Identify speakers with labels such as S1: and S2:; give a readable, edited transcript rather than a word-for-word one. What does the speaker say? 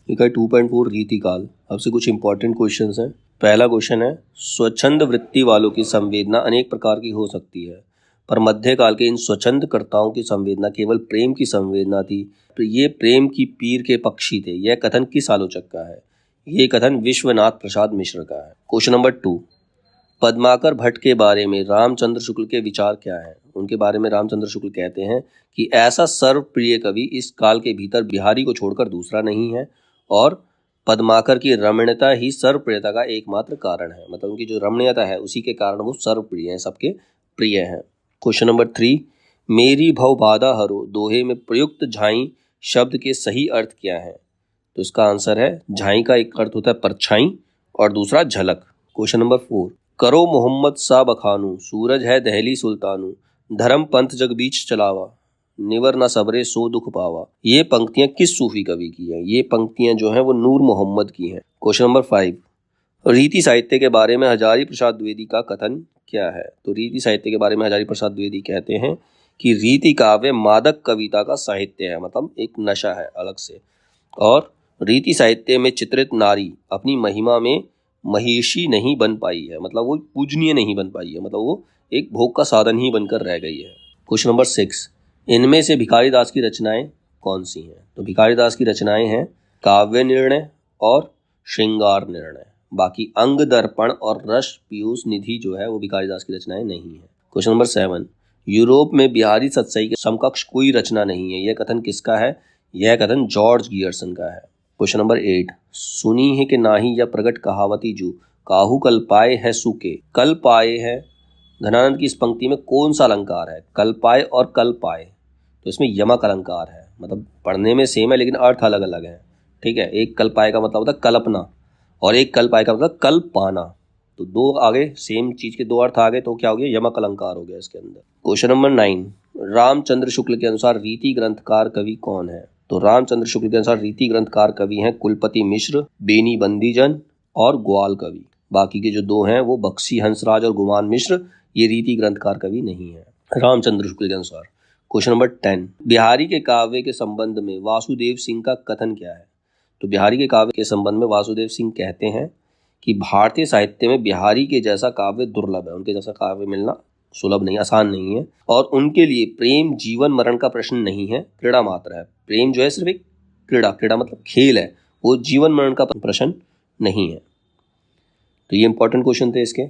S1: इकाई 2.4 रीतिकाल। आपसे कुछ इंपॉर्टेंट क्वेश्चंस हैं। पहला क्वेश्चन है, स्वच्छंद वृत्ति वालों की संवेदना अनेक प्रकार की हो सकती है, पर मध्यकाल के इन स्वच्छंद कर्ताओं की संवेदना केवल प्रेम की संवेदना थी। तो ये प्रेम की पीर के पक्षी थे। यह कथन किस आलोचक का है? ये कथन विश्वनाथ प्रसाद मिश्र का है। क्वेश्चन नंबर 2, पद्माकर भट्ट के बारे में रामचंद्र शुक्ल के विचार क्या हैं? उनके बारे में रामचंद्र शुक्ल कहते हैं कि ऐसा सर्वप्रिय कवि इस काल के भीतर बिहारी को छोड़कर दूसरा नहीं है, और पद्माकर की रमणीयता ही सर्वप्रियता का एकमात्र कारण है। मतलब उनकी जो रमणीयता है उसी के कारण वो सर्वप्रिय हैं, सबके प्रिय हैं। क्वेश्चन नंबर 3, मेरी भव बाधा हरो दोहे में प्रयुक्त झाई शब्द के सही अर्थ क्या है? तो इसका आंसर है, झाई का एक अर्थ होता है परछाई और दूसरा झलक। क्वेश्चन नंबर 4, करो मोहम्मद सा बखानू सूरज है दहली सुल्तानू धर्म पंथ जग बीच चलावा निवर न सबरे सो दुख पावा। ये पंक्तियां किस सूफी कवि की हैं? ये पंक्तियां जो हैं वो नूर मोहम्मद की हैं। क्वेश्चन नंबर 5, रीति साहित्य के बारे में हजारी प्रसाद द्विवेदी का कथन क्या है? तो रीति साहित्य के बारे में हजारी प्रसाद द्विवेदी कहते हैं कि रीति काव्य मादक कविता का साहित्य है, मतलब एक नशा है अलग से, और रीति साहित्य में चित्रित नारी अपनी महिमा में महिषी नहीं बन पाई है, मतलब वो पूजनीय नहीं बन पाई है, मतलब वो एक भोग का साधन ही बनकर रह गई है। क्वेश्चन नंबर 6, इनमें से भिखारी दास की रचनाएं कौन सी हैं? तो भिखारी दास की रचनाएं हैं काव्य निर्णय और श्रृंगार निर्णय। बाकी अंग दर्पण और रस पीयूष निधि जो है वो भिखारी दास की रचनाएं नहीं है। क्वेश्चन नंबर 7, यूरोप में बिहारी सत्सई के समकक्ष कोई रचना नहीं है। यह कथन किसका है? यह कथन जॉर्ज गियर्सन का है। क्वेश्चन नंबर 8, सुनी है कि नाही या प्रगट कहावती जू काहू कल पाए है सूके कल पाए है। धनानंद की इस पंक्ति में कौन सा अलंकार है? कल पाए और कल पाए। तो इसमें यमक अलंकार है, मतलब पढ़ने में सेम है लेकिन अर्थ अलग अलग है। ठीक है, एक कल पाए का मतलब होता है कल्पना और एक कल पाए का मतलब कल पाना। तो दो आगे सेम चीज के दो अर्थ आ गए तो क्या हो गया? यमक अलंकार हो गया इसके अंदर। क्वेश्चन नंबर 9, रामचंद्र शुक्ल के अनुसार रीति ग्रंथकार कवि कौन है? तो रामचंद्र शुक्ल के अनुसार रीति ग्रंथकार कवि हैं कुलपति मिश्र, बेनी बंदीजन और ग्वाल कवि। बाकी के जो दो हैं वो बख्शी हंसराज और गुमान मिश्र, ये रीति ग्रंथकार कवि नहीं है रामचंद्र शुक्ल के अनुसार। क्वेश्चन नंबर 10, बिहारी के काव्य के संबंध में वासुदेव सिंह का कथन क्या है? तो बिहारी के काव्य के संबंध में वासुदेव सिंह कहते हैं कि भारतीय साहित्य में बिहारी के जैसा काव्य दुर्लभ है, उनके जैसा काव्य मिलना सुलभ नहीं, आसान नहीं है, और उनके लिए प्रेम जीवन मरण का प्रश्न नहीं है, क्रीड़ा मात्र है। प्रेम जो है सिर्फ एक क्रीड़ा मतलब खेल है, वो जीवन मरण का प्रश्न नहीं है। तो ये इंपॉर्टेंट क्वेश्चन थे इसके।